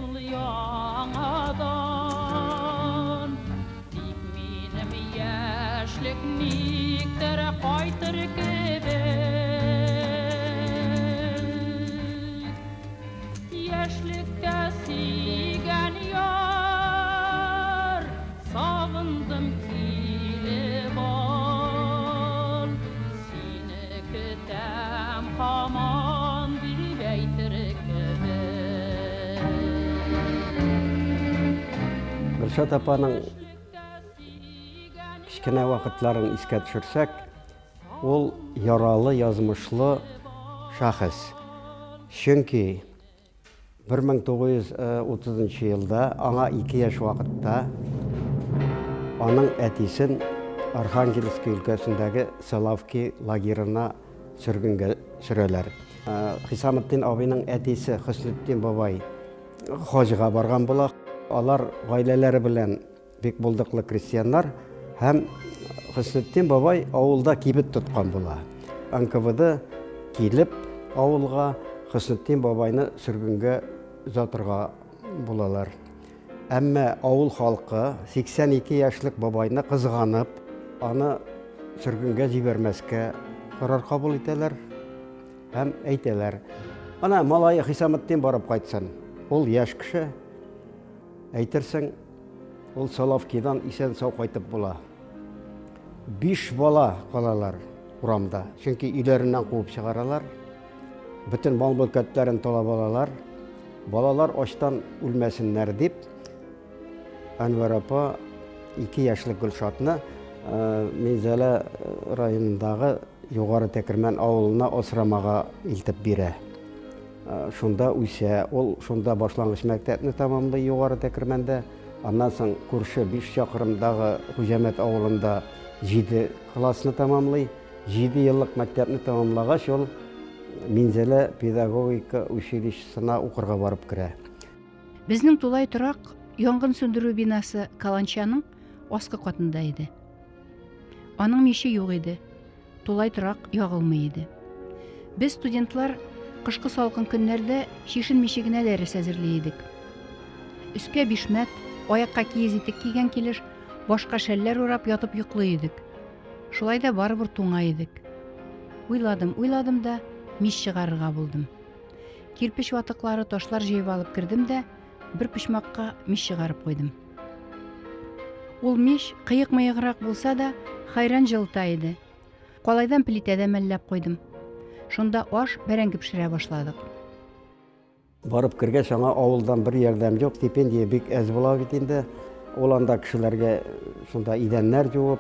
yıl yağadan dik benim yaşlık nikter kaytır kebek yaşlıkta sigen yar savundım kilip al seni kütem haman bir beytir Gülşat apanın kichkine vakitlerini iske düşürsek, ol yaralı, yazmışlı şahıs. Çünkü 1930 yılda, ana 2 yaş vakitte, onun etisin Arhangelsk ülkesindeki Solovki lagerine sürgünge sürüler. Hisamettin abinin etisi Hüsnüddin babay hacıga bargan bola. Alar aileleri bilen bek bulduklı Hristiyanlar hem Hüsnüddin babay avulda kibit tutkan bola. NKVD kelip avulga Hüsnüddin babayны sürgünge uzatırga bolalar. Әмма авыл халкы 82 яшьлек бабайны кызганып, аны sürgünge җибәрмәскә карар кабул итәләр һәм әйтәләр. Ана малае Хисаметдин барып кайтсын. Ул яшь кеше. Әйтерсең, ул Соловкидан исән-сау кайтып була. 5 бала калалар урамда. Чөнки өйләреннән куып чыгаралар. Bütün mal-мөлкәтләрен талап алалар. Балалар ачтан үлмәсеннәр дип, Әнвәр апа 2 яшьлек Гөлшатны Минзәлә районындагы Югары Тәкермән авылына асрамага илтеп бирә. Шунда үсә, ул шунда башлангыч мәктәпне тәмамлый Югары Тәкермәндә. Аннан соң күрше 5 чакрымдагы Хуҗамәт авылында 7 классны тәмамлый. 7 еллык мәктәпне тәмамлагач, ул Минзәлә педагогика училищесына укырга барып керә. Безнең тулай торак янгын сөндерү бинасы Каланчаның аскы катында иде. Аның мише юк иде. Тулай торак ягылмый иде. Без студентлар кышкы салкын көннәрдә шишен мишегенә дәрес әзерли идек. Өскә бишмәт, аякка киез итек кигән килеш, башка шәлләр урап ятып йоклый идек. Шулай да барыбер туңа идек. Уйладым да миш чыгарырга булдым. Кирпич ватыклары, ташлар җыеп алып кирдем дә бер пычмакка миш чыгарып куйдым. Ул миш кыек-мыеграк булса да хайран җылыта иде. Калайдан плитәдә мәлләп куйдым. Шунда аш бәрәңге пешерә башладык. Барып кергәч, аңа авылдан бер ярдәм юк, стипендия бик әз була бит инде. Ул анда кешеләргә шунда идәннәр җуып,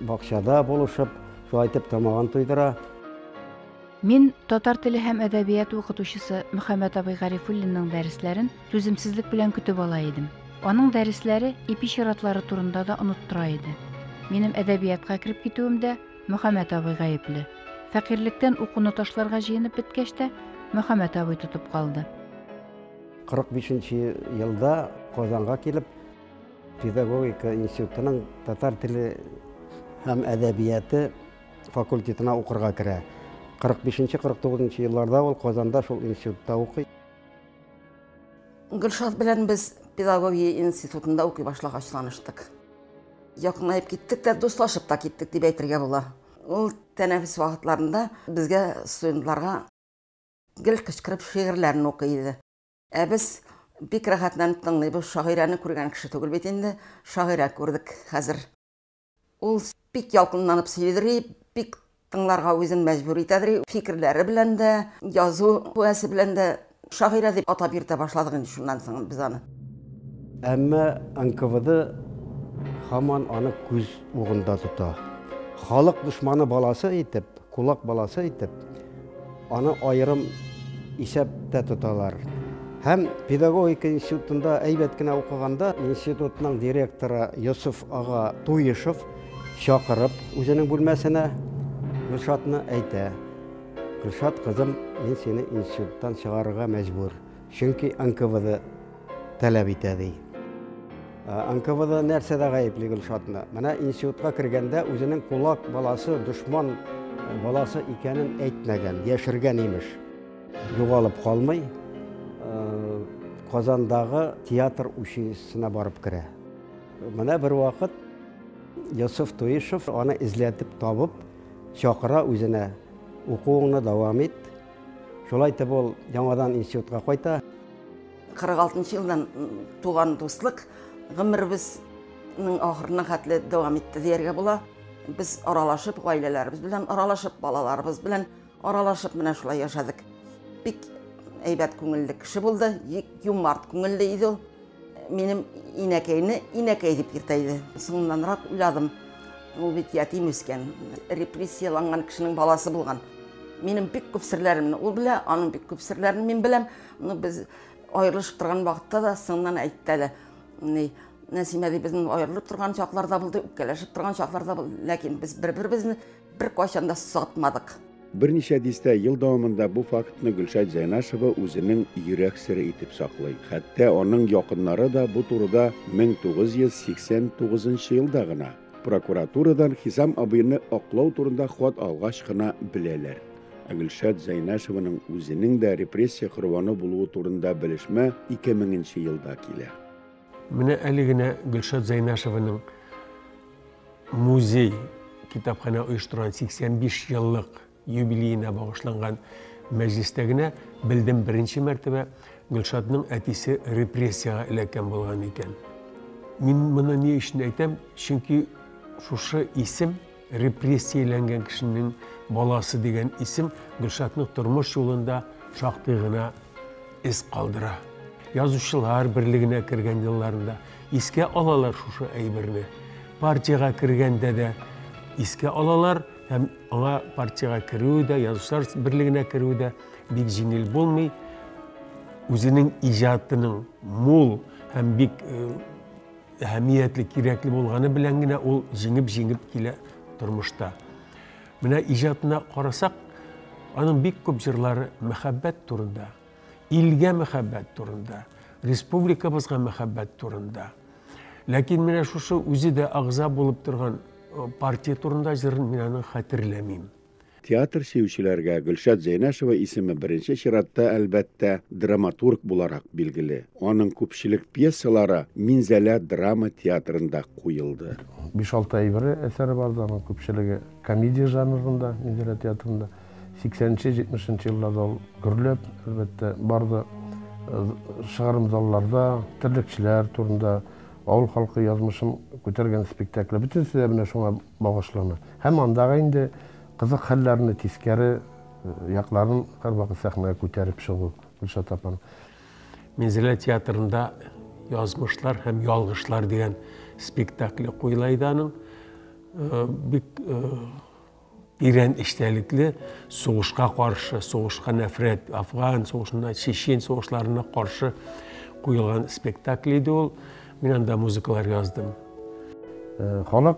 бакчада булышып, шулай итеп тамагын туйдыра. Мин татар теле һәм әдәбият укытучысы Мөхәммәд абый Гарифуллинның дәресләрен түземсезлек белән көтеп ала идем. Аның дәресләре эпичератлары турында да оныттыра иде. Минем әдәбиятка кирип китүемдә Мөхәммәд абый гаепле. Фәкыйрьлектән укуны ташларга җыенып беткәч тә Мөхәммәд абый тотып калды. 45 елда Казанга килеп, педагогика институтының татар теле һәм әдәбияты факультетына укырга керә. 45-49 елларда ул Казанда шул институтта укый. Гөлшат белән без педагогия институтында укый башлагач таныштык. Якынайып киттек тә, дуслашып та киттек дип әйтергә була. Ул тәнәфес вакытларында безгә студентларга гел кычкырып шигырьләрне укый иде. Ә без бик рәхәтләнеп тыңлыйбыз, шагыйрәне күргән кеше түгел бит инде, шагыйрә күрдек хәзер. Ул бик ялкынланып сөйләдер, бик тыңларга үзен мәҗбүр итәдер, фикерләре белән дә, язу куәсе белән дә шагыйрә дип атап йөртә башладык инде шуннан соң без аны. Әмма НКВД һаман аны күз угында тота. Халык душманы баласы итеп, кулак баласы итеп, аны аерым исәптә тоталар. Һәм педагогика институтында әйбәт кенә укыганда, институтның директоры Йосыф ага Туешев чакырып үзенең бүлмәсенә Гөлшатны әйтә. Гөлшат кызым, мин сине институттан чыгарырга мәҗбүр. Чөнки НКВД таләп итә ди. НКВД нәрсәдә гаепле Гөлшатны? Менә институтка кергәндә үзенең кулак баласы, душман баласы икәнен әйтмәгән, яшергән имеш. Югалып калмый, Казандағы театр училищесына барып керә. Менә бер вакыт Йосиф Туишев аны изләтеп табып, чакыра үзенә, укуыңны дәвам ит. Шулай итеп ул яңадан институтка кайта. 46 елдан туган дуслык гомеребезнең ахырына хәтле дәвам итте дияргә була. Без аралашып, гаиләләребез белән аралашып, балаларыбыз белән аралашып менә шулай яшадык. Бик әйбәт күңелле кеше булды, юмарт күңелле иде ул. Минем инәкәйне инәкәй дип йөртә иде. Соңыннанрак уйладым, ул бит ятим үскән, репрессияланган кешенең баласы булган. Минем бик күп серләремне ул белә, аның бик күп серләрен мин беләм. Без аерылышып торган вакытта да соңыннан әйтте әле. Нәсимә ди, безнең аерылып торган чакларда булды, үпкәләшеп торган чакларда булды, ләкин без бер-беребезне беркайчан да сатмадык. Берничә дистә ел дәвамында бу фактны Гөлшат Зәйнәшева үзенең йөрәк сере итеп саклый. Хәтта аның якыннары да бу турыда 1989 елда гына прокуратурадан Хисам абыйны аклау турында хат алгач кына беләләр. Гөлшат Зәйнәшеваның үзенең дә репрессия корбаны булуы турында белешмә 2000 елда килә. Менә әле генә Гөлшат Зәйнәшеваның музей китапхана оештырган 85 еллык юбилейына багышланган мәҗлестә генә белдем беренче мәртәбә Гөлшатның әтисе репрессияга эләккән булган икән. Мин моны ни өчен әйтәм? Чөнки шушы исем, репрессияләнгән кешенең баласы дигән исем Гөлшатның тормыш юлында шактый гына эз калдыра. Язучылар берлегенә кергән елларында искә алалар шушы әйберне. Партияга кергәндә дә искә алалар, һәм аңа партияга керүе дә, язучылар берлегенә керүе дә бик җиңел булмый. Үзенең иҗатының мул һәм бик әһәмиятле, кирәкле булганы белән генә ул җиңеп килә тормышта. Менә иҗатына карасак, аның бик күп җырлары мәхәббәт турында, илгә мәхәббәт турында, республикабызга мәхәббәт турында. Ләкин менә шушы үзе дә агза булып торган партия турында җырын мин аны хәтерләмим. Театр сөючеләргә Гөлшат Зәйнәшева исеме беренче чиратта әлбәттә драматург буларак билгеле. Аның күпчелек пьесалары Минзәлә драма театрында куелды. 5-6 әйбәре әсәре бар, аның күпчелеге комедия жанрында, Минзәлә театрында. 80-70 елларда ул гөрләп, әлбәттә, барды шыгарым залларда, терлекчеләр турында, авыл халкы язмышын күтәргән спектакль. Бөтенсе дә менә шуңа багышлана. Һәм андагы инде кызык хәлләрне тискәре якларын һәрвакыт сәхнәгә күтәреп чыгу Гөлшат апаның. Минзәлә театрында язмышлар һәм ялгышлар дигән спектакль куела иде аның. Бик тирән эчтәлекле, сугышка каршы, сугышка нәфрәт, Афган сугышына, Чечен сугышларына каршы куелган спектакль иде ул. Мин анда музыкалар яздым. Халык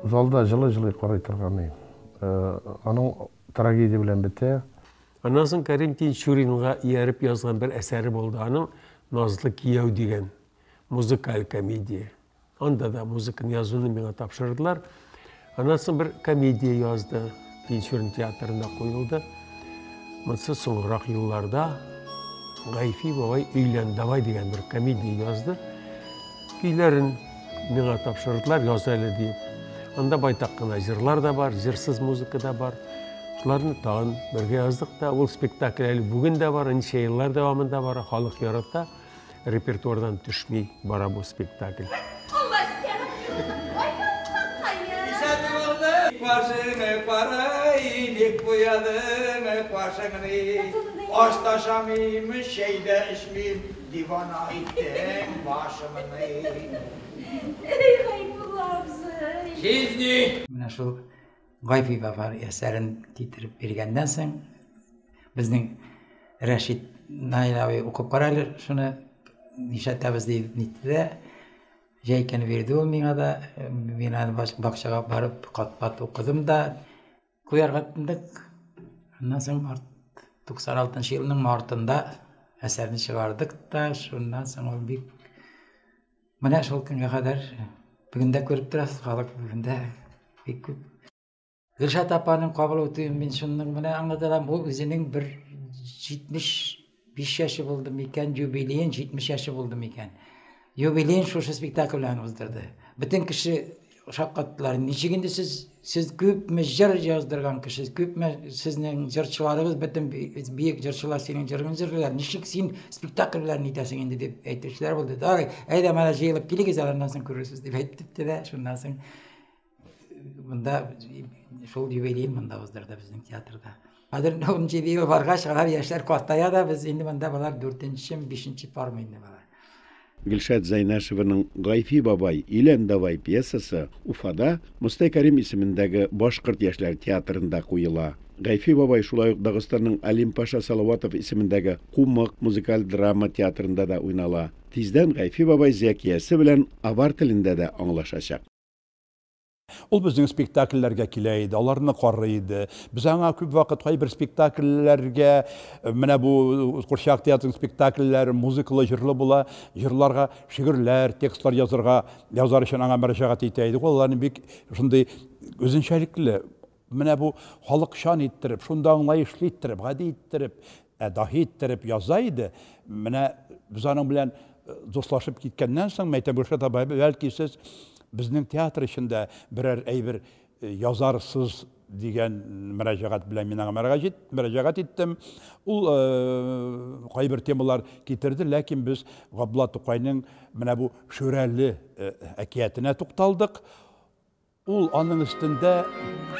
залда жылы-жылы карый торган. Аның трагедия белән бетә. Аннан соң Кәрим Тинчуринга ияреп язган бер әсәре булды. Аның Назлы кияү дигән музыкаль комедия. Анда да музыканы язуны миңа тапшырдылар. Аннан соң бер комедия язды. Тинчурин театрында куелды. Монсы соңрак елларда Гайфи бабай өйлән давай дигән бер комедия язды. Көйләрен миңа тапшырдылар, яз әле дип. Анда байтак кына җырлар да бар, җырсыз музыка да бар. Шуларны тагын бергә яздык та. Ул спектакль әле бүген дә бар, ничә еллар дәвамында бар. Халык ярата, репертуардан төшми бара бу спектакль. Divana ettim başımını. Şizni. Менә шул Гайфи бабар әсәрен китереп биргәннән соң безнең Рәшит Наилави укып карады, шуны нишәтәбез диде. Җәйкән бирде ул миңа да, мин аны бакчага барып кат-кат укыдым да, куярга тындык. Аннан соң 96 елның мартында әсәрне чыгардык та, шуннан соң ул бик менә шул көнгә кадәр бүген дә күреп торасыз, халык бүген дә бик күп. Гөлшат апаның кабул итүен мин шуның менә аңладым, ул үзенең бер 70 5 yaşı buldum iken, юбилейн 70 yaşı buldum iken. Юбилейн şuşu spektakllarını uzdurdu. Bütün kişi şakatlar, niçin siz köp meccar yazdırgan kişi, köp sizin jırçılarınız, bütün büyük jırçılar senin jırgın jırgılar, niçin sen spektakllarını itesin indi dep aytışlar buldu. Ay, ayda mana jeyilip kiligiz alandan soň görürsüz dep aytdypdy da, şundan soň bunda şol юбилейн bunda uzdurdu bizning teatrda. Hazır 10-nji ýyl bargaç galar ýaşlar kotaya da biz indi bunda balar 4-nji, 5-nji forma indi balar. Gülşat Zaynaşevaның Gayfi Babay İlen Davay piyasası Ufada Mustay Karim ismindagi Boşkurt Yaşlar Teatrında qo'yila. Gayfi Babay şulay Dağıstanның Alim Paşa Salavatov ismindagi Qummaq muzikal drama teatrında da oynala. Tizden Gayfi Babay zekiyesi bilen avar tilinde de anlaşacak. Ol bizning spektakllarga keleydi, alarni qaraydı. Biz anga köp vaqt bir spektakllarga, mana bu Qurşaq teatrının spektakllari muzikali jırlı bula, jırlarga şigirler, tekstlar yazar üçün anga müracaat eteydi. Onların bek şunday özünçelikli, mana bu halk şan ettirip, şunda anlayışlı ettirip, gadi ettirip, dahi ettirip yazaydı. Mana biz aның bilen dostlaşıp gitkenden soň Meytem Gülşat abay belki siz bizning teatr içinde birer bir yazarsız degan müracaat bilen men müracaat etdim. Ul bir temalar getirdi, lakin biz Gabla Toqayning mana bu şörelli akiyatına to'xtaldik. Ul anın üstünde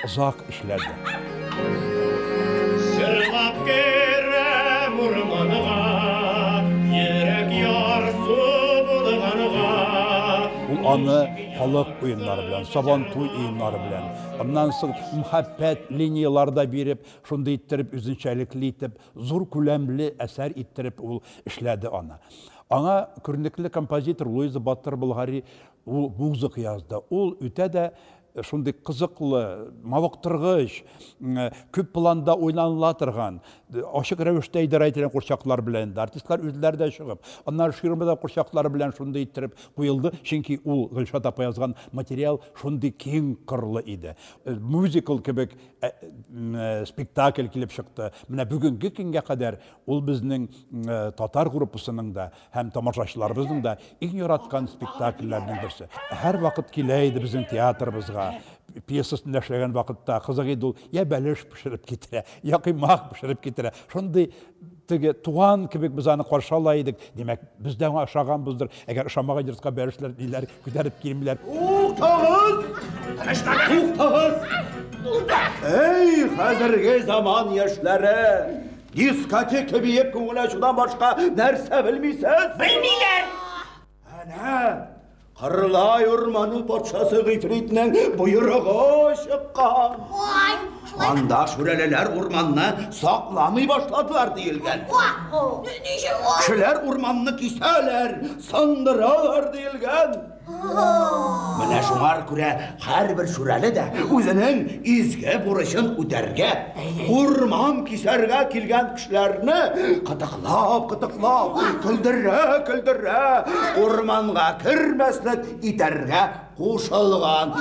uzak işledi. Şırlap kerem urmanıga, yürek yarsu bulganıga. Ul anı halk oyunları bilen, saban toy oyunları bilen, ondan soň muhabbet liniyalarda berip, şunda ettirip, özünçelikli etip, zor külemli eser ettirip ul işledi ana. Ana körnekli kompozitor Luiza Battır Bulgari ul muzika yazdı. Ul öte de şunday kızıklı, mavıktırgıç, köp planda oynanılatırgan, aşık rövüşte idare edilen kurşaklar bilen, artistler özleri de çıkıp, onlar şirmada kurşaklar bilen şunday ettirip koyuldu. Çünkü ul Gülşat apa yazgan material şunday keng kırlı idi. Musical kebek spektakl kelip çıktı. Mine bugünkü günge kadar ul bizning Tatar grupusының da, hem tamaşaçılarımızın da en yaratkan spektakllerden birisi. Her vakit keleydi bizim teatrımızga. Piyasasında işlеген vaqtda kızık edi ul, ya beliş pişirip getire, ya kıymak pişirip getire. Şunday tuğan kebek biz anı qarşı alaydık. Demek bizden aşağınbızdır. Eğer aşamağa girska berişler, diler, güderip girmiler. Uğtağız! Uğtağız! Ey hazırgi zaman yaşları! Diskotek kebiyip kungulaşıdan başka nerse bilmiyseniz? Bilmiler! Ana! Kırlay Ormanı Patşası Gifrit'nin buyruğu çıkan. Anda şüreleler ormanını saklamay başladılar deyilgen. Kişiler ormanını kiseler, sandıralar deyilgen. Mine şunar küre her bir şüreli de özünün izge buruşun üderge, orman kiserge kilgen kişilerini kıtıklap, küldürre, ormanga kirmeslik iterge koşulgan.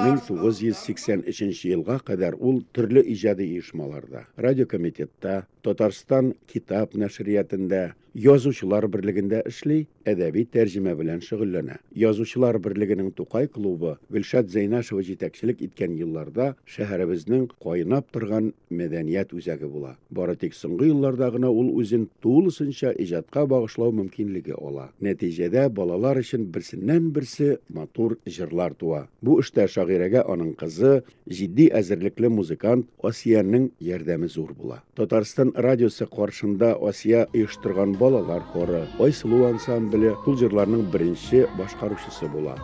1983 yılga kadar ul türlü icadi uyuşmalarda, radyo komitetta, Tatarstan kitap neşriyatında, Yazıcılar Birliğinde işli, edebi tercüme bilen şıgıllana. Yazıcılar Birliğinin Toqay klubu Gülşat Zaynaşeva yetekçilik etken yıllarda şehrimizning qaynap turgan medeniyet üzegi bula. Bari tek soňgy yıllardagina ul özün tuğulusınça ijatqa bağışlaw mümkinligi ola. Neticede balalar için birsinden birsi matur jırlar tuwa. Bu işte şagirege anın kızı, jiddi äzirlikli muzikant Osiyaның yerdemi zor bula. Tatarstan radiosu qarşında Osiya uyuşturgan balalar xoru, Aysulu ansambli bu jırlarning birinchi boshqaruvchisi bula.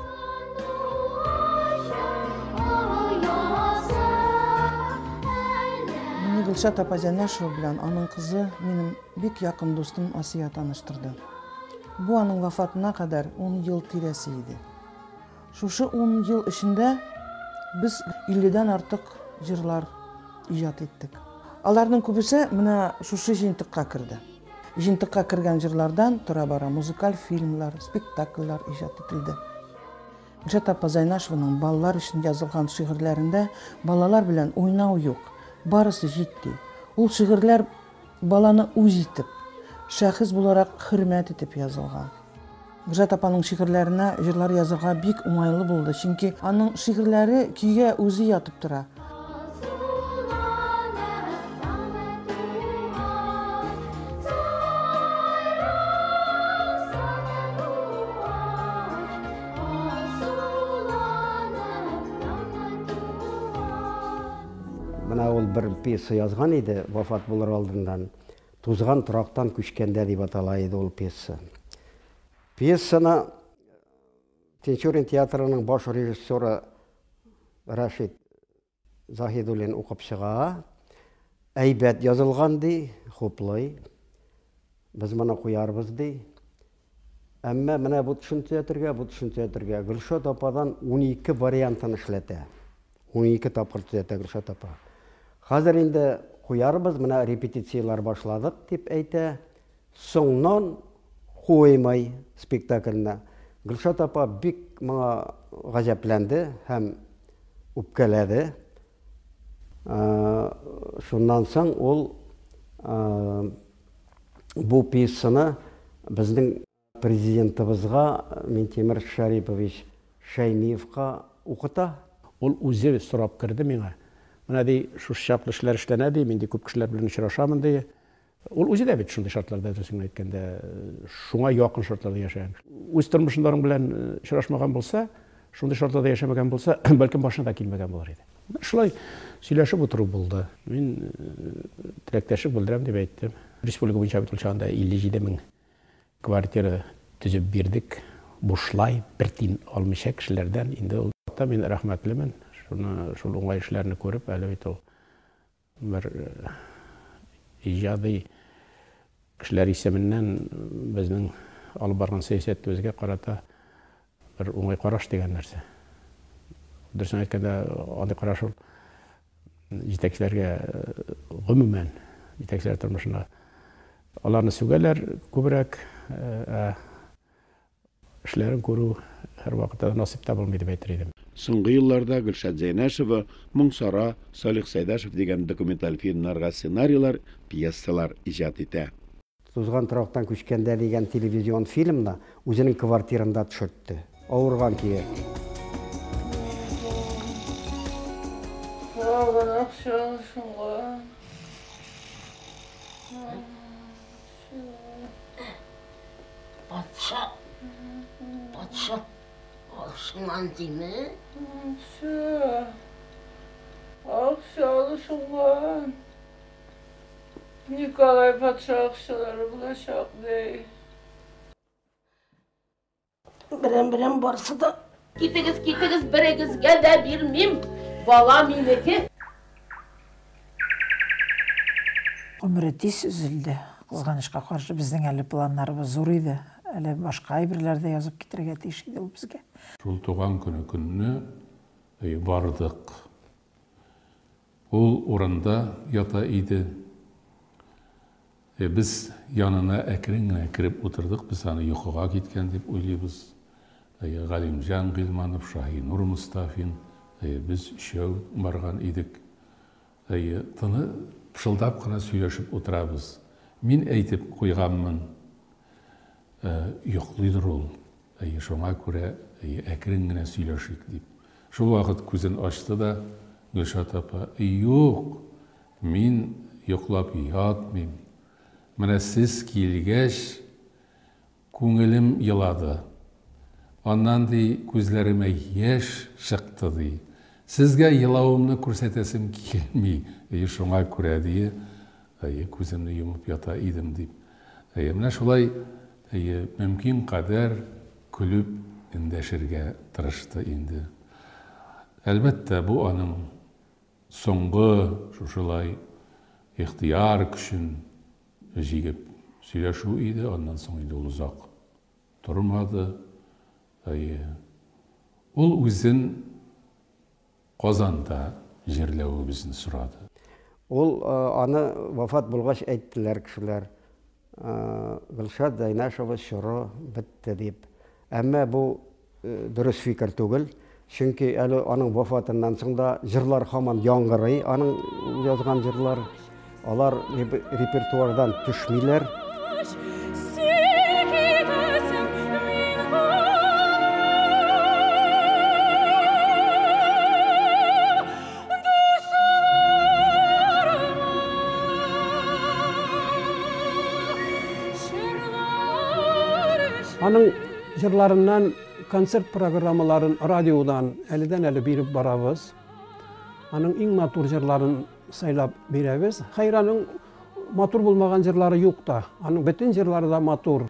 Meni Gülşat apa Zaynaşeva bilen anın kızı benim bek yakın dostum Asiya tanıştırdı. Bu anın vafatına kadar 10 yıl tiresiydi. Şuşu 10 yıl içinde biz 50'den artık jırlar icad ettik. Alarның köbüse mine şuşu jintıkka kirdi. Jintıkka kirgen jırlardan tura bara muzikal filmler, spektakllar icad etildi. Gülşat apa Zaynaşeva'nın balalar için yazılgan şiirlerinde balalar bilen oynaw yok. Barısı ciddi. Ул şiirler balаны үз итеп, шәхес буларак хөрмәт итеп язылган. Гөлшат апаның шигырьләренә җырлар язырга бик уңайлы булды, чөнки аның шигырьләре көйгә үзе ятып тора. Менә ул бер пьеса язган иде, вафат булыр алдындан. Тузган торактан күчкәндә дип атала иде ул пьеса. Пьесаны Тинчурин театрының баш режиссеры Рашид Заһидуллин укып чыга. Әйбәт язылган ди, хуплый. Без моны куярбыз ди. Әмма менә бу төшенчәтергә Гөлшат ападан 12 вариантын эшләтә. 12 тапкыр төзәтә Гөлшат апа. Хәзер инде куярбыз, менә репетициялар башладык дип әйтә. Соңнан куймай спектакльне. Гөлшат апа бик моңа гаҗәпләнде һәм үпкәләде. Шуннан соң ул бу пьесаны безнең президентыбызга Минтимер Шарипович Шәймиевка укыта. Ул үзе сорап кирде миңа. Менә ди, шу чаклы эшләр эшләнә ди, мин ди күп кешеләр белән очрашамын ди. Ул үзе дә бит шундый шартларда төсен әйткәндә, шуңа якын шартларда яшәгән. Үз тормышында белән очрашмаган булса, шундый шартларда яшәмәгән булса, бәлкем башына да килмәгән булыр иде. Шулай сөйләшеп утыру булды. Мин теләктәшлек белдерәм дип әйттем. Республика буенча бит ул чагында 57 мең квартира төзеп бирдек. Бушлай бер тин алмыйча кешеләрдән инде ул та мин рәхмәтлемен. Шул уңай эшләрне күреп, әле бит ул бер иҗади кешеләр исеменнән безнең алып барган сәясәтебезгә карата бер уңай караш дигән нәрсә. Дөресен әйткәндә, андый караш ул җитәкчеләргә гомумән, җитәкчеләр тормышына аларны сүгәләр күбрәк, эшләрен күрү һәр вакытта насыйп табылмый дип әйтер идем. Соңгы елларда Гөлшат Зәйнәшева Моңсара, Салих Сайдашев дигән документаль фильмнарга сценарийлар, пьесалар иҗат итә. Тузган торактан күчкәндә дигән телевизион фильмны үзенең квартирында төшертте. Авырган кие. Патша, алшыңан дейме? Акча алышыңан. Николай патша акчалары булачак дей. Бірем барсы да кетігіз, бірігізге де бермем. Бала менеке. Өмірі тез үзілді. Қызғанышқа қаршы біздің әлі планларыбыз зор еді. Әлі башқа айбірлерді язып кетірге тиіш еді ол бізге. Шул туған күні бардық. Ол орында ята иді. Біз янына әкірін кіріп отырдық. Біз аны йоқыға кеткен деп ойлаймыз. Ғалимжан Ғилманов, Шахинур Мұстафин, біз үшеу барған едік. Тыны пышылдап қана сөйлешіп отырабыз. Мен әйтіп қойғанмын, йоқлыдыр ол. Шоңа көре әкірін гіне сөйлешік деп. Шол вақыт көзін ашты да, Гөлшат апа, «Йоқ, мен йоқлап ятмайм. Міне сіз келгеш, көңілім елады. Ondan di көзләріме еш шықты di. Сізге елауымны көрсетесім келмей. Шоңа көре di, көзімні юмып ята идім деп. Менә шулай мөмкин қадар күліп ендәшерге тырышты инде. Әлбәттә, бу аның соңғы шушылай ихтияр күшін жигеп сөйләшү иде, ondan соң инде ул узак тормады. Ул үзен Казанда жерләүебезне сорады. Ул аны вафат булгач әйттеләр кешеләр. Гөлшат Зәйнәшева чоры бетте дип. Әмма бу дөрес фикер түгел. Чөнки әле аның вафатыннан соң да җырлар һаман яңгырый. Аның язган җырлар алар репертуардан төшмиләр. Аның жырларынан концерт программаларын радиодан әледән-әле биреп барабыз. Аның иң матур жырларын сайлап бирәбез. Хайраның матур булмаган жырлары юк та. Аның бөтен жырлары да матур.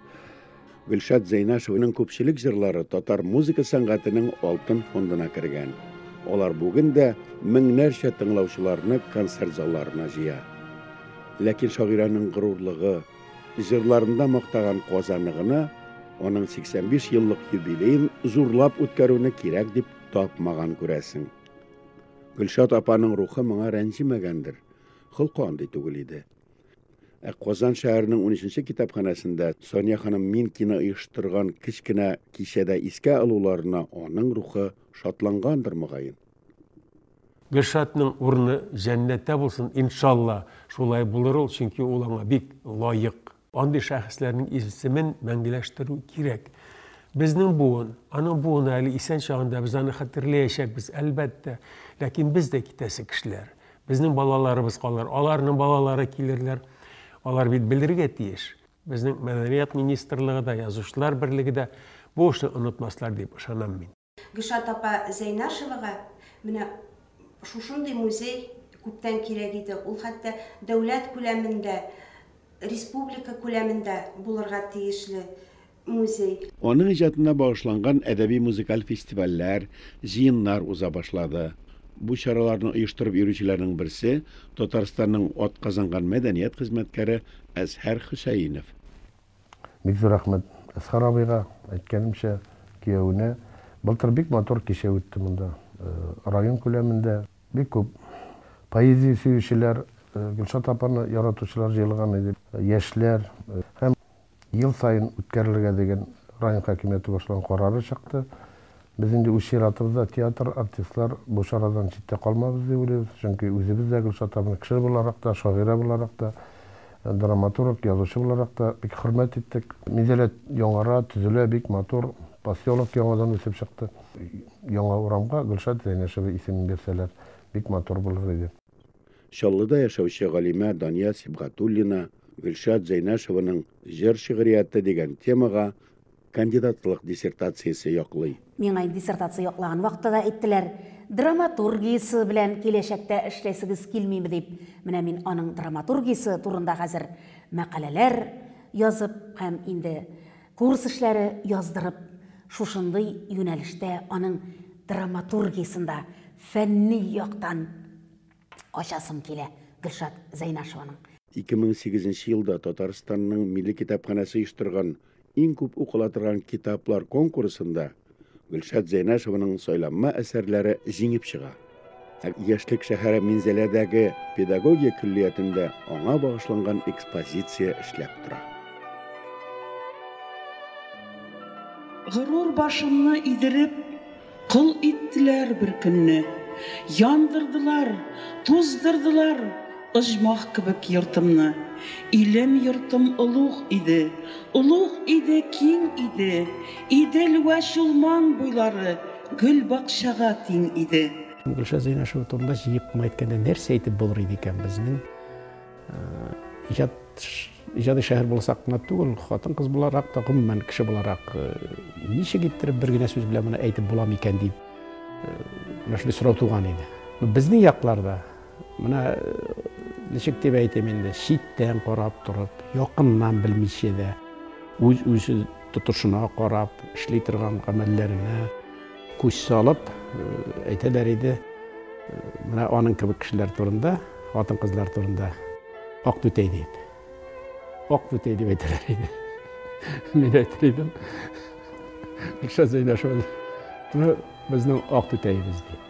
Гөлшат Зайнашеваның күпчелек жырлары татар музыка сәнгатының алтын фондына кергән. Алар бүген дә меңнәрчә тыңлаучыларны концерт залларына җыя. Ләкин шагыйрәнең горурлыгы, жырларында мактаган казанлыгына аның 85 еллык юбилеен зурлап үткәрүне кирәк дип тапмаган күрәсең. Гөлшат апаның рухы моңа рәнҗимәгәндер. Хылкы андый түгел иде. Казан шәһәренең 13-нче китапханәсендә Соня ханым Минкина оештырган кечкенә кичәдә искә алуларына аның рухы шатлангандыр мөгаен. Гөлшатның урыны җәннәттә булсын, иншалла. Шулай булыр ул, чөнки ул аңа бик лаек. Андый шәхесләрнең исемен мәңгеләштерү кирәк. Безнең буын, аның буыны әле исән чагында без аны хәтерләячәкбез, әлбәттә. Ләкин без дә китәсе кешеләр. Безнең балаларыбыз калыр, аларның балалары килерләр. Алар бит белергә тиеш. Безнең мәдәният министрлыгы да, язучылар берлеге дә бу эшне онытмаслар дип ышанам мин. Гөлшат апа Зайнашевага менә шушындый музей күптән кирәк иде. Ул хәтта дәүләт күләмендә, республика күләмендә булырга тиешле музей. Аның иҗатына багышланган әдәби-музыкаль фестивальләр, җыеннар уза башлады. Бу чараларны оештырып йөрүчеләрнең берсе Татарстанның атказанган мәдәният хезмәткәре Әсхәр Хөсәйнов. Бик зур рәхмәт Әсхәр абыйга, әйткәнемчә, кияүне. Былтыр бик матур кичә үтте монда. Район күләмендә бик күп поэзия сөючеләр, Гөлшат апаны яратучылар җыелган иде. Яшьләр һәм ел сайын үткәрелергә дигән район хакимияте башлаган карары чыкты. Biz indi үз чиратыбызда театр артистлар бу чарадан читтә калмабыз дип уйлыйбыз. Чөнки үзебез дә Гөлшат апаны кеше буларак та, шагыйрә буларак та, драматург, язучы буларак та бик хөрмәт иттек. Мизелет яңара, төзелә, бик матур поселок яңадан үсеп чыкты. Яңа урамга Гөлшат Зайнашева исемен бирсәләр, бик матур булыр иде. Чаллыда яшәүче галимә Дания Сибгатуллина Гөлшат Зайнашеваның җыр шигърияте дигән темага кандидатлык диссертациясе яклый. Миңа диссертация яклаган вакытта әйттеләр, драматургиясе белән киләчәктә эшләсегез килмиме дип. Менә мин аның драматургиясе турында хәзер мәкаләләр язып һәм инде курс эшләре яздырып, шушындый юнәлештә аның драматургиясында фәнни яктан ачасым килә Гөлшат Зайнашеваның. 2008 елда Татарстанның Милли китапханәсе оештырган иң күп укыла торган китаплар конкурсында Гөлшат Зайнашеваның сайланма әсәрләре җиңеп чыга. Яшьлек шәһәре Минзәләдәге педагогия күллиятендә аңа багышланган экспозиция эшләп тора. Горур башымны идереп, кыл иттеләр бер көнне. Яндырдылар, туздырдылар, ыжмах кебек йортымны. Илем йортым улуг иде, киң иде. Идел вә шулман буйлары гүл бакчага тиң иде. Гөлшат Зайнашева турында җыеп әйткәндә нәрсә әйтеп булыр иде икән безнең иҗади шәһәр булсак кына түгел, хатын-кыз буларак та, гомумән кеше буларак ничек иттереп бер генә сүз белән моны әйтеп була микән дип мәшәле сорау туган иде. Безнең якларда менә ничек дип әйтәм инде, читтән карап торып, якыннан белмичә дә, үз тотышына карап, эшли торган гамәлләренә күз салып әйтәләр иде. Менә аның кебек кешеләр турында, хатын-кызлар турында ак түтәй дип. Ак түтәй дип әйтәләр иде. Мин әйтәм, Гөлшат Зайнашева безнең ак түтәйбез дип.